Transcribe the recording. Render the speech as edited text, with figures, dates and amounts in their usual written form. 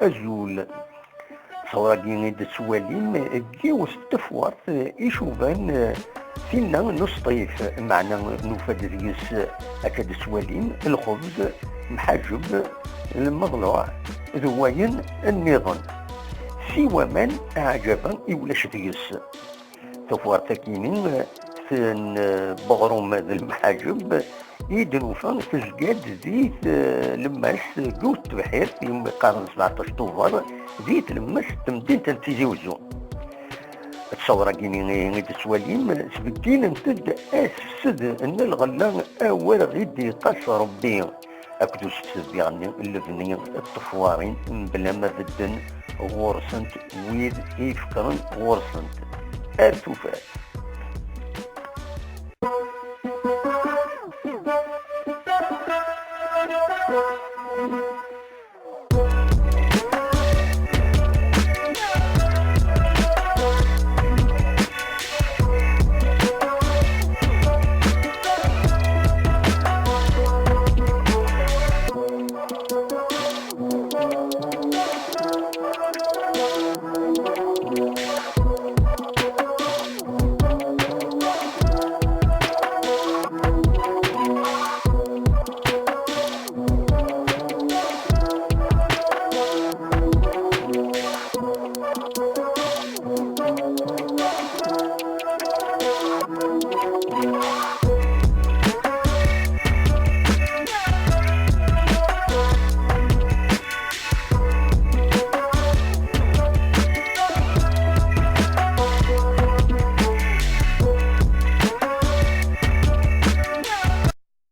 أزول صوراكي تسواليم كيوس تفورت إيشوفان سينا نصطيف معنا نوفد ديس أكاد سواليم الخبز محجب المضلوع ذواين النظام سوى من أعجبا يولاش ديس تفورت كينين بغروم المحاجب يدنوفا تزقاد زيت لماس قوت بحير يوم قارن 17 طوفر زيت لماس تمدين تنتيزي وزو تصور كيني تسواليم سبكين انتد اسفسد ان الغلا اول غيدي قاس ربي اكدو ستسد يعني اللبنية الطفوارين بلا ما بدن غورسنت ويد يفكرن غورسنت ارتوفات